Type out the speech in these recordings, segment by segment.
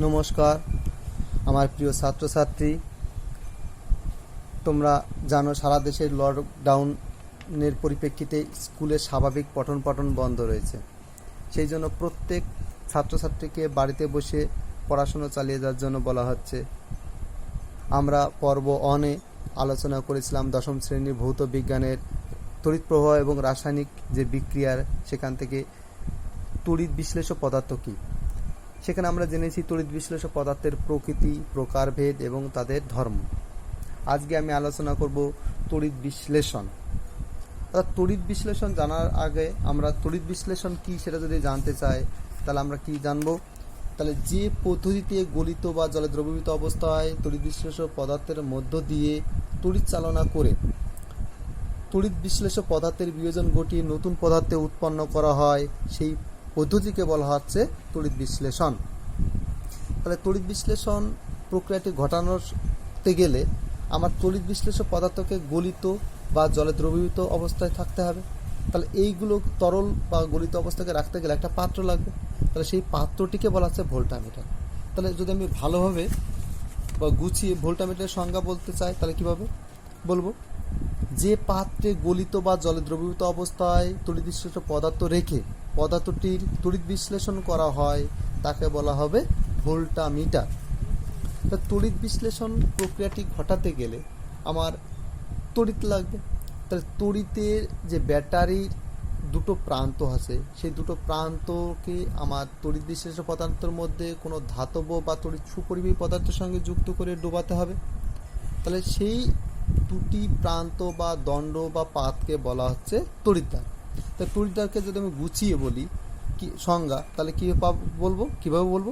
নমস্কার আমার প্রিয় ছাত্রছাত্রী, তোমরা জানো সারা দেশের লকডাউনের পরিপ্রেক্ষিতে স্কুলের স্বাভাবিক পঠন পাঠন বন্ধ রয়েছে। সেই জন্য প্রত্যেক ছাত্রছাত্রীকে বাড়িতে বসে পড়াশোনা চালিয়ে যাওয়ার জন্য বলা হচ্ছে। আমরা পর্ব অনে আলোচনা করেছিলাম দশম শ্রেণীর ভৌত বিজ্ঞানের তড়িৎ প্রবাহ এবং রাসায়নিক যে বিক্রিয়ার, সেখান থেকে তড়িৎ বিশ্লেষ্য পদার্থ কী। সেখানে আমরা জেনেছি তড়িৎ বিশ্লেষ্য পদার্থের প্রকৃতি, প্রকারভেদ এবং তাদের ধর্ম। আজকে আমি আলোচনা করব তড়িৎ বিশ্লেষণ। অর্থাৎ তড়িৎ বিশ্লেষণ জানার আগে আমরা তড়িৎ বিশ্লেষণ কী সেটা যদি জানতে চাই, তাহলে আমরা কি জানব? তাহলে যে পদ্ধতিতে গলিত বা জলে দ্রবীভূত অবস্থায় তড়িৎ বিশ্লেষ্য পদার্থের মধ্য দিয়ে তড়িৎ চালনা করে তড়িৎ বিশ্লেষ্য পদার্থের বিয়োজন ঘটিয়ে নতুন পদার্থে উৎপন্ন করা হয়, সেই পদ্ধতিকে বলা হচ্ছে তড়িৎ বিশ্লেষণ। তাহলে তড়িৎ বিশ্লেষণ প্রক্রিয়াটি ঘটানোতে গেলে আমার তড়িৎ বিশ্লেষ্য পদার্থকে গলিত বা জলে দ্রবীভূত অবস্থায় থাকতে হবে। তাহলে এইগুলো তরল বা গলিত অবস্থাকে রাখতে গেলে একটা পাত্র লাগবে। তাহলে সেই পাত্রটিকে বলা হচ্ছে ভোল্টামিটার। তাহলে যদি আমি ভালোভাবে বা গুছিয়ে ভোল্টামিটারের সংজ্ঞা বলতে চাই, তাহলে কীভাবে বলবো? যে পাত্রে গলিত বা জলে দ্রবীভূত অবস্থায় তড়িৎ বিশ্লেষ্য পদার্থ রেখে পদার্থটির তড়িৎ বিশ্লেষণ করা হয়, তাকে বলা হবে ভোল্টামিটার। তা তড়িৎ বিশ্লেষণ প্রক্রিয়াটি ঘটাতে গেলে আমার তড়িৎ লাগবে। তাহলে তড়িতের যে ব্যাটারির দুটো প্রান্ত আছে, সেই দুটো প্রান্তকে আমার তড়িৎ বিশ্লেষ্য পদার্থের মধ্যে কোনো ধাতব বা তড়িৎ সুপরিবাহী পদার্থের সঙ্গে যুক্ত করে ডোবাতে হবে। তাহলে সেই দুটি প্রান্ত বা দণ্ড বা পাতকে বলা হচ্ছে তড়িৎদ্বার। তাই তড়িৎদ্বারকে যদি আমি গুছিয়ে বলি কি সংজ্ঞা, তাহলে কিভাবে বলবো?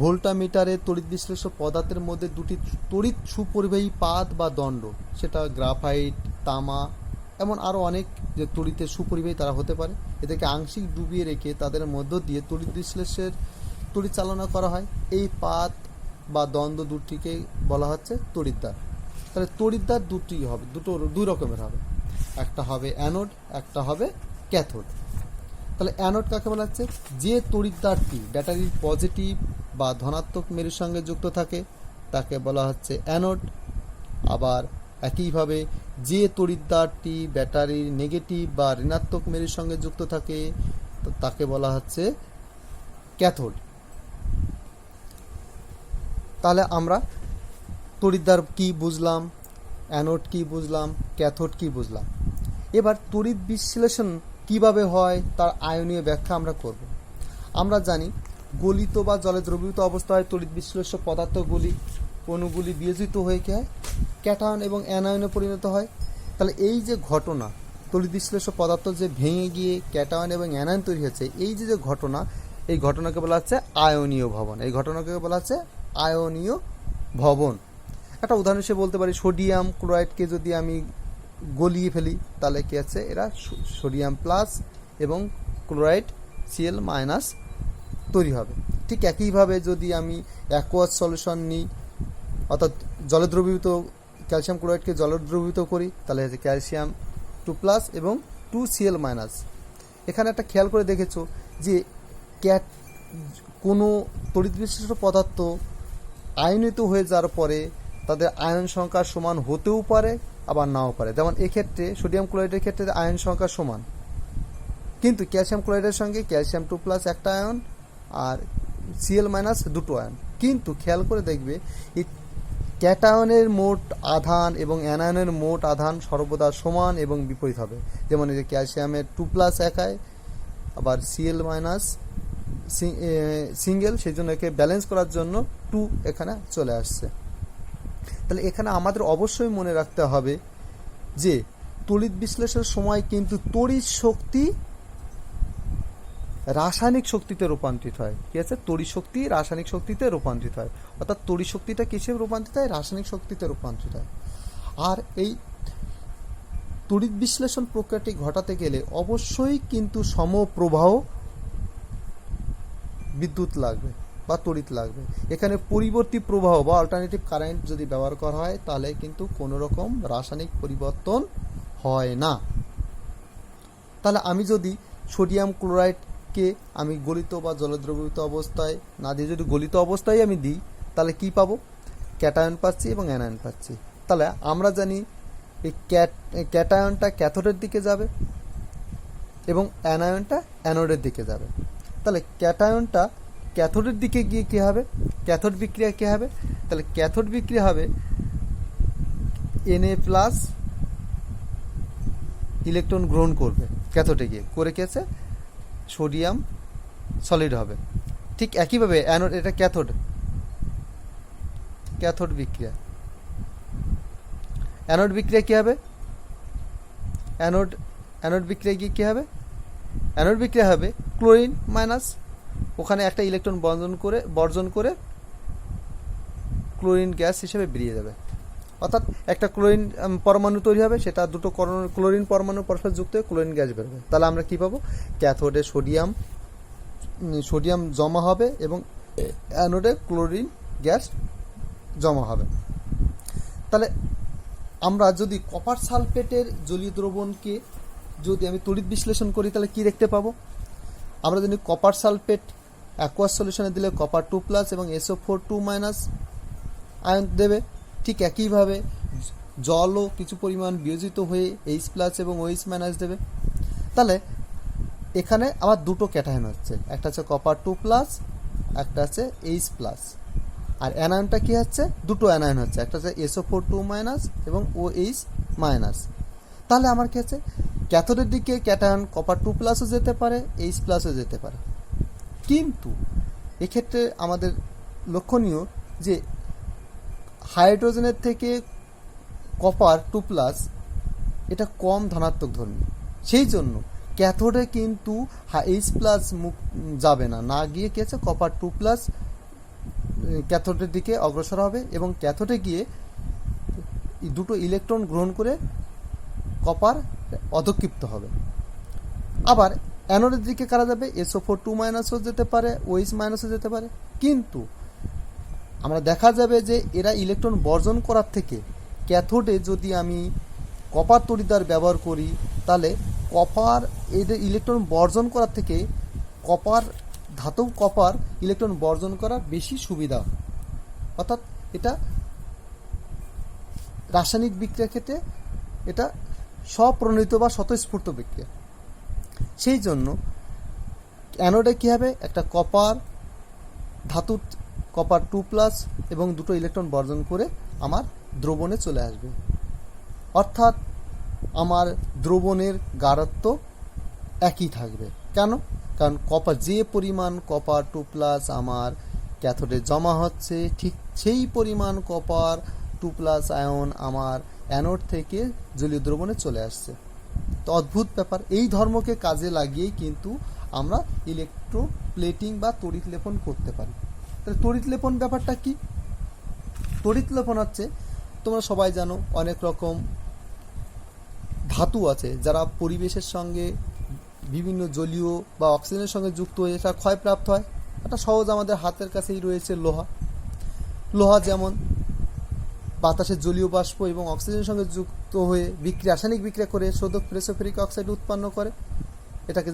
ভোল্টামিটারে তড়িৎ বিশ্লেষ্য পদার্থের মধ্যে দুটি তড়িৎ সুপরিবাহী পাত বা দণ্ড, সেটা গ্রাফাইট, তামা, এমন আরও অনেক যে তড়িতের সুপরিবাহী তারা হতে পারে, এদেরকে আংশিক ডুবিয়ে রেখে তাদের মধ্য দিয়ে তড়িৎ বিশ্লেষের তড়িৎ চালনা করা হয়। এই পাত বা দ্বন্দ্ব দুটিকে বলা হচ্ছে তড়িৎদ্বার। তাহলে তড়িৎদ্বার দুই রকমের হবে, একটা হবে অ্যানোড, একটা হবে ক্যাথোড। তাহলে অ্যানোড কাকে বলা হচ্ছে? যে তড়িৎদ্বারটি ব্যাটারির পজিটিভ বা ধনাত্মক মেরুর সঙ্গে যুক্ত থাকে, তাকে বলা হচ্ছে অ্যানোড। আবার একইভাবে যে তড়িৎদ্বারটি ব্যাটারির নেগেটিভ বা ঋণাত্মক মেরুর সঙ্গে যুক্ত থাকে, তাকে বলা হচ্ছে ক্যাথোড। তাহলে আমরা তড়িৎদ্বার কি বুঝলাম, অ্যানোড কি বুঝলাম, ক্যাথোড কি বুঝলাম। এবার তড়িৎ বিশ্লেষণ কিভাবে হয় তার আয়নীয় ব্যাখ্যা আমরা করব। আমরা জানি গলিত বা জলে দ্রবীভূত অবস্থায় তড়িৎ বিশ্লেষ্য পদার্থগুলি অণুগুলি বিয়োজিত হয়ে ক্যাটায়ন এবং অ্যানায়নে পরিণত হয়। তাহলে এই যে ঘটনা, তড়িৎ বিশ্লেষ্য পদার্থ যে ভেঙে গিয়ে ক্যাটায়ন এবং অ্যানায়ন তৈরি হচ্ছে, এই যে ঘটনা, এই ঘটনাকে বলা হচ্ছে আয়নীয় ভবন। এই ঘটনাকে বলা হচ্ছে আয়নীয় ভবন। একটা উদাহরণ হিসেবে বলতে পারি, সোডিয়াম ক্লোরাইডকে যদি আমি গলিয়ে ফেলি, তাহলে কি আছে? এরা সোডিয়াম প্লাস এবং ক্লোরাইড Cl মাইনাস তৈরি হবে। ঠিক একইভাবে যদি আমি অ্যাকোয়াস সলিউশন নিই, অর্থাৎ জলে দ্রবীভূত ক্যালসিয়াম ক্লোরাইডকে জলে দ্রবীভূত করি, তাহলে হচ্ছে ক্যালসিয়াম 2+ এবং 2Cl মাইনাস। এখানে একটা খেয়াল করে দেখেছো যে কোনো তড়িৎ বিশ্লেষ্য পদার্থ আয়নিত হয়ে যাওয়ার পরে তাদের আয়ন সংখ্যা সমান হতেও পারে, আবার নাও পারে। যেমন এক্ষেত্রে সোডিয়াম ক্লোরাইডের ক্ষেত্রে আয়ন সংখ্যা সমান, কিন্তু ক্যালসিয়াম ক্লোরাইডের সঙ্গে ক্যালসিয়াম 2+ একটা আয়ন আর Cl মাইনাস দুটো আয়ন। কিন্তু খেয়াল করে দেখবে এই ক্যাটায়নের মোট আধান এবং অ্যানায়নের মোট আধান সর্বদা সমান এবং বিপরীত হবে। যেমন এই যে ক্যালসিয়ামের 2+ একায়, আবার Cl মাইনাস সিঙ্গেল, সেই জন্য একে ব্যালেন্স করার জন্য 2 এখানে চলে আসছে। তাহলে এখানে আমাদের অবশ্যই মনে রাখতে হবে যে তড়িৎ বিশ্লেষণের সময় কিন্তু তড়িৎ শক্তি রাসায়নিক শক্তিতে রূপান্তরিত হয়। কি আছে? তড়িৎ শক্তি রাসায়নিক শক্তিতে রূপান্তরিত হয়। অর্থাৎ তড়িৎ শক্তিটা কিসে রূপান্তরিত হয়? রাসায়নিক শক্তিতে রূপান্তরিত হয়। আর এই তড়িৎ বিশ্লেষণ প্রক্রিয়াটি ঘটাতে গেলে অবশ্যই কিন্তু সমপ্রবাহ বিদ্যুৎ লাগবে বা তড়িৎ লাগবে। এখানে পরিবর্তী প্রবাহ বা অল্টারনেটিভ কারেন্ট যদি ব্যবহার করা হয়, তাহলে কিন্তু কোনো রকম রাসায়নিক পরিবর্তন হয় না। তাহলে আমি যদি সোডিয়াম ক্লোরাইড কে আমি গলিত বা জলদ্রবীভূত অবস্থায় না দিয়ে যদি গলিত অবস্থায় আমি দিই, তাহলে কি পাবো? ক্যাটায়ন পাচ্ছি এবং অ্যানায়ন পাচ্ছি। তাহলে আমরা জানি এই ক্যাটায়নটা ক্যাথোডের দিকে যাবে এবং অ্যানায়নটা অ্যানোডের দিকে যাবে। তাহলে ক্যাটায়নটা ক্যাথোডের দিকে গিয়ে কী হবে? ক্যাথোড বিক্রিয়া কী হবে? তাহলে ক্যাথোড বিক্রিয়া হবে Na+ ইলেকট্রন গ্রহণ করবে ক্যাথোডে গিয়ে, করে গেছে সোডিয়াম সলিড হবে। ঠিক একইভাবে অ্যানোড, এটা ক্যাথোড বিক্রিয়া। অ্যানোড বিক্রিয়া কী হবে? অ্যানোড বিক্রিয়া গিয়ে কী হবে? অ্যানোড বিক্রিয়া হবে ক্লোরিন মাইনাস, ওখানে একটা ইলেকট্রন বর্জন করে ক্লোরিন গ্যাস হিসেবে বেরিয়ে যাবে। অর্থাৎ একটা ক্লোরিন পরমাণু তৈরি হবে, সেটা দুটো ক্লোরিন পরমাণু পরস্পর যুক্ত হয়ে ক্লোরিন গ্যাস বেরোবে। তাহলে আমরা কি পাবো? ক্যাথোডে সোডিয়াম জমা হবে এবং অ্যানোডে ক্লোরিন গ্যাস জমা হবে। তাহলে আমরা যদি কপার সালফেটের জলীয় দ্রবণকে যদি আমি তড়িৎ বিশ্লেষণ করি, তাহলে কি দেখতে পাবো? আমরা জানি কপার সালফেট অ্যাকোয়াস সলিউশনে দিলে কপার 2+ এবং SO4 2- আয়ন দেবে। ঠিক একইভাবে জলও কিছু পরিমাণ বিয়োজিত হয়ে H+ এবং OH- দেবে। তাহলে এখানে আবার দুটো ক্যাটায়ন হচ্ছে, একটা হচ্ছে কপার 2+, একটা হচ্ছে H+। আর অ্যানায়নটা কি হচ্ছে? দুটো অ্যানায়ন হচ্ছে, একটা হচ্ছে SO4 2- এবং OH-। তাহলে আমার কি হচ্ছে? ক্যাথোডের দিকে ক্যাটায়ন কপার 2+ও যেতে পারে, H+ও যেতে পারে। কিন্তু এক্ষেত্রে আমাদের লক্ষণীয় যে হাইড্রোজেনের থেকে কপার 2+ এটা কম ধনাত্মক ধর্মী, সেই জন্য ক্যাথোডে কিন্তু H+ যাবে না গিয়ে কি আছে? কপার 2+ ক্যাথোডের দিকে অগ্রসর হবে এবং ক্যাথোডে গিয়ে দুটো ইলেকট্রন গ্রহণ করে কপার অধক্ষিপ্ত হবে। আবার অ্যানোডের দিকে কারা যাবে? SO4 2- যেতে পারে, OH- যেতে পারে। কিন্তু আমরা দেখা যাবে যে এরা ইলেকট্রন বর্জন করার থেকে ক্যাথোডে যদি আমি কপার তড়িৎদ্বার ব্যবহার করি, তাহলে এদের ইলেকট্রন বর্জন করার থেকে ধাতব কপার ইলেকট্রন বর্জন করা বেশি সুবিধা। অর্থাৎ এটা রাসায়নিক বিক্রিয়ার ক্ষেত্রে এটা স্বপ্রণীত বা স্বতঃস্ফূর্ত বিক্রিয়া। সেই জন্য অ্যানোডে কী হবে? একটা ধাতু কপার 2+ এবং দুটো ইলেকট্রন বর্জন করে আমার দ্রবণে চলে আসবে। অর্থাৎ আমার দ্রবণের গাঢ়ত্ব একই থাকবে। কেন? কারণ যে পরিমাণ কপার 2+ আমার ক্যাথোডে জমা হচ্ছে, ঠিক সেই পরিমাণ কপার 2+ আয়ন আমার অ্যানোড থেকে জলীয় দ্রবণে চলে আসছে। তো অদ্ভুত ব্যাপার। এই ধর্মকে কাজে লাগিয়েই কিন্তু আমরা ইলেকট্রোপ্লেটিং বা তড়িৎ লেপন করতে পারি। তাহলে তড়িৎ লেপন ব্যাপারটা কি? তড়িৎ লেপন হচ্ছে, তোমরা সবাই জানো, অনেক রকম ধাতু আছে যারা পরিবেশের সঙ্গে বিভিন্ন জলীয় বা অক্সিজেনের সঙ্গে যুক্ত হয়ে এটা ক্ষয়প্রাপ্ত হয়। এটা সহজ, আমাদের হাতের কাছেই রয়েছে লোহা যেমন বাতাসের জলীয় বাষ্প এবং অক্সিজেনের সঙ্গে যুক্ত হয়ে রাসায়নিক বিক্রিয়া করে শোধক প্রেসোফেরিক অক্সাইড উৎপন্ন করে,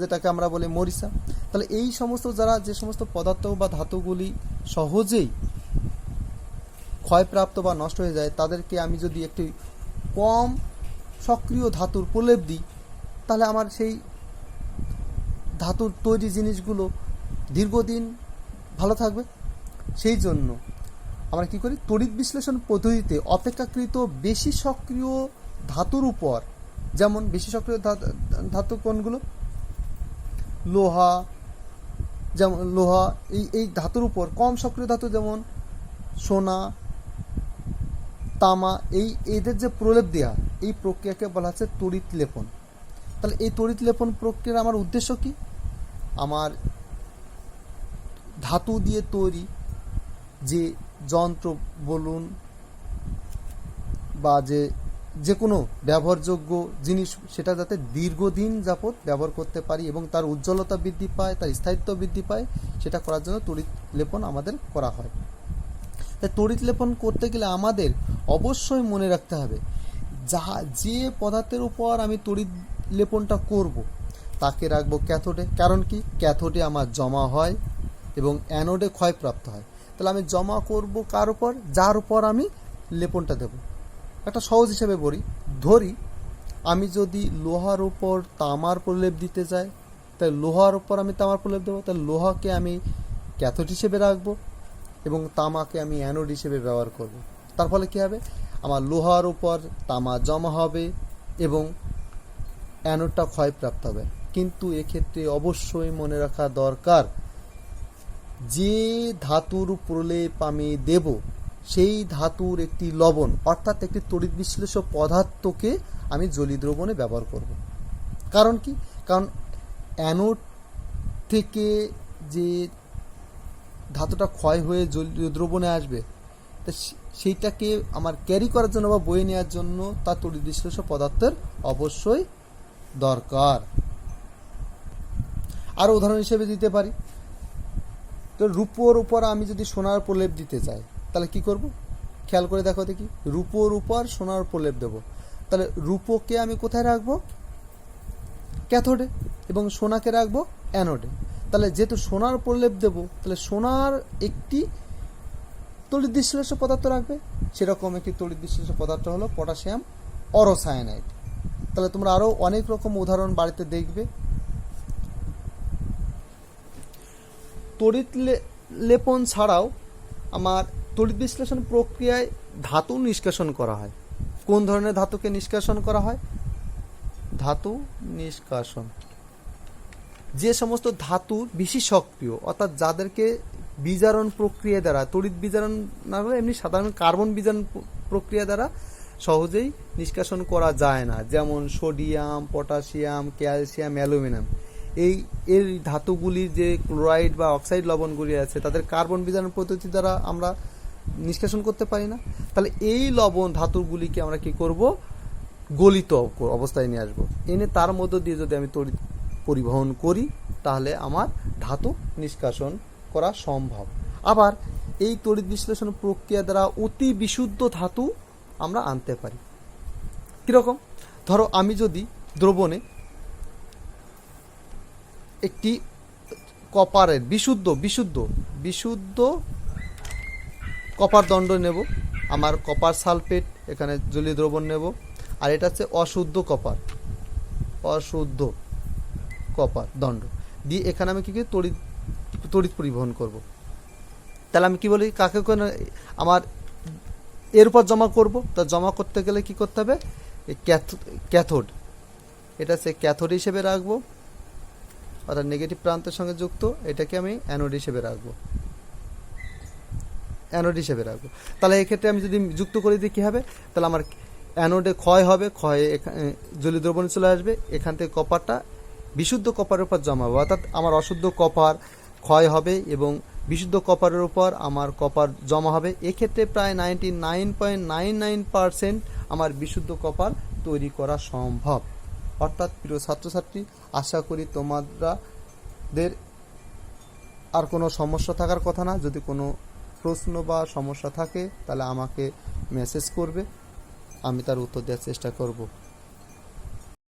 যেটাকে আমরা বলি মরিচা। তাহলে এই সমস্ত যে সমস্ত পদার্থ বা ধাতুগুলি সহজেই ক্ষয়প্রাপ্ত বা নষ্ট হয়ে যায়, তাদেরকে আমি যদি একটি কম সক্রিয় ধাতুর প্রলেপ দিই, তাহলে আমার সেই ধাতুর তৈরি জিনিসগুলো দীর্ঘদিন ভালো থাকবে। সেই জন্য আমরা কি করি? তড়িৎ বিশ্লেষণ পদ্ধতিতে অপেক্ষাকৃত বেশি সক্রিয় ধাতুর উপর, যেমন বেশি সক্রিয় ধাতু কোনগুলো? লোহা, এই ধাতুর উপর কম সক্রিয় ধাতু যেমন সোনা, তামা, এদের যে প্রলেপ দেওয়া, এই প্রক্রিয়াকে বলা হচ্ছে তড়িৎ লেপন। তাহলে এই তড়িৎ লেপন প্রক্রিয়ার আমার উদ্দেশ্য কি? আমার ধাতু দিয়ে তৈরি যে যন্ত্র বলুন বা যে কোনো ব্যবহারযোগ্য জিনিস, সেটা যাতে দীর্ঘদিন যাবত ব্যবহার করতে পারি এবং তার উজ্জ্বলতা বৃদ্ধি পায়, তার স্থায়িত্ব বৃদ্ধি পায়, সেটা করার জন্য তড়িৎ লেপন আমাদের করা হয়। তাই তড়িৎ লেপন করতে গেলে আমাদের অবশ্যই মনে রাখতে হবে, যে পদার্থের উপর আমি তড়িৎ লেপনটা করব, তাকে রাখবো ক্যাথোডে। কারণ কি, ক্যাথোডে আমার জমা হয় এবং অ্যানোডে ক্ষয়প্রাপ্ত হয়। তাহলে আমি জমা করব কার উপর? যার উপর আমি লেপনটা দেব। একটা সহজ হিসেবে ধরি আমি যদি লোহার উপর তামার প্রলেপ দিতে চাই, তাই লোহার উপর আমি তামার প্রলেপ দেবো। তাহলে লোহাকে আমি ক্যাথোড হিসেবে রাখবো এবং তামাকে আমি অ্যানোড হিসেবে ব্যবহার করব। তার ফলে কী হবে, আমার লোহার উপর তামা জমা হবে এবং অ্যানোডটা ক্ষয়প্রাপ্ত হবে। কিন্তু এক্ষেত্রে অবশ্যই মনে রাখা দরকার, যে ধাতুর প্রলেপ আমি দেব সেই ধাতুর একটি লবণ অর্থাৎ একটি তড়িৎ বিশ্লেষ্য পদার্থকে আমি জলীয় দ্রবণে ব্যবহার করব। কারণ কি, কারণ অ্যানোড থেকে যে ধাতুটা ক্ষয় হয়ে জলীয় দ্রবণে আসবে, তা সেইটাকে আমার ক্যারি করার জন্য বা বয়ে নেওয়ার জন্য তার তড়িৎ বিশ্লেষ্য পদার্থের অবশ্যই দরকার। আরও উদাহরণ হিসেবে দিতে পারি, তো রূপোর উপর আমি যদি সোনার প্রলেপ দিতে চাই তাহলে কি করব? খেয়াল করে দেখো দেখি, রূপোর উপর সোনার প্রলেপ দেব, তাহলে রূপোকে আমি কোথায় রাখবো? ক্যাথোডে, এবং সোনাকে রাখবো অ্যানোডে। তাহলে যেহেতু সোনার প্রলেপ দেব, তাহলে সোনার একটি তড়িৎ বিশ্লেষ্য পদার্থ রাখবে, সেরকম একটি তড়িৎ বিশ্লেষ্য পদার্থ হলো পটাশিয়াম অরোসায়ানাইড। তাহলে তোমরা আরও অনেক রকম উদাহরণ বাড়িতে দেখবে। তড়িৎ লেপন ছাড়াও আমার তড়িৎ বিশ্লেষণ প্রক্রিয়ায় ধাতু নিষ্কাশন করা হয়। কোন ধরনের ধাতুকে নিষ্কাশন করা হয়? ধাতু নিষ্কাশন, যে সমস্ত ধাতু বেশি সক্রিয় অর্থাৎ যাদেরকে বিজারণ প্রক্রিয়া দ্বারা, তড়িৎ বিজারণ না হলে এমনি সাধারণ কার্বন বিজারণ প্রক্রিয়া দ্বারা সহজেই নিষ্কাশন করা যায় না, যেমন সোডিয়াম, পটাশিয়াম, ক্যালসিয়াম, অ্যালুমিনিয়াম। এই ধাতুগুলির যে ক্লোরাইড বা অক্সাইড লবণগুলি আছে তাদের কার্বন বিজারণ পদ্ধতি দ্বারা আমরা নিষ্কাশন করতে পারি না। তাহলে এই লবণ ধাতুগুলিকে আমরা কি করব? গলিত অবস্থায় নিয়ে আসবো, এনে তার মধ্য দিয়ে যদি আমি তড়িৎ পরিবহন করি তাহলে আমার ধাতু নিষ্কাশন করা সম্ভব। আবার এই তড়িৎ বিশ্লেষণ প্রক্রিয়া দ্বারা অতি বিশুদ্ধ ধাতু আমরা আনতে পারি। কীরকম? ধরো আমি যদি দ্রবণে একটি কপারের বিশুদ্ধ কপার দণ্ড নেব, আমার কপার সালফেট এখানে জলীয় দ্রবণ নেব, আর এটা হচ্ছে অশুদ্ধ কপার দণ্ড দিয়ে এখানে আমি কি তড়িৎ পরিবহন করব। তাহলে আমি কি বলি, কাকে আমার এর উপর জমা করব? তা জমা করতে গেলে কি করতে হবে? ক্যাথোড, এটা হচ্ছে ক্যাথোড হিসেবে রাখবো, অর্থাৎ নেগেটিভ প্রান্তের সঙ্গে যুক্ত, এটাকে আমি অ্যানোড হিসেবে রাখবো। তাহলে এক্ষেত্রে আমি যদি যুক্ত করে দিই কী হবে? তাহলে আমার অ্যানোডে ক্ষয় হবে, ক্ষয়ে জলীয় দ্রবণে চলে আসবে, এখান থেকে কপারটা বিশুদ্ধ কপারের উপর জমা হবে, অর্থাৎ আমার অশুদ্ধ কপার ক্ষয় হবে এবং বিশুদ্ধ কপারের উপর আমার কপার জমা হবে। এক্ষেত্রে প্রায় 99.99% আমার বিশুদ্ধ কপার তৈরি করা সম্ভব। অর্থাৎ প্রিয় ছাত্রছাত্রী, আশা করি তোমাদের আর কোনো সমস্যা থাকার কথা না। যদি কোনো প্রশ্ন বা সমস্যা থাকে তাহলে আমাকে মেসেজ করবে, আমি তার উত্তর দেওয়ার চেষ্টা করব।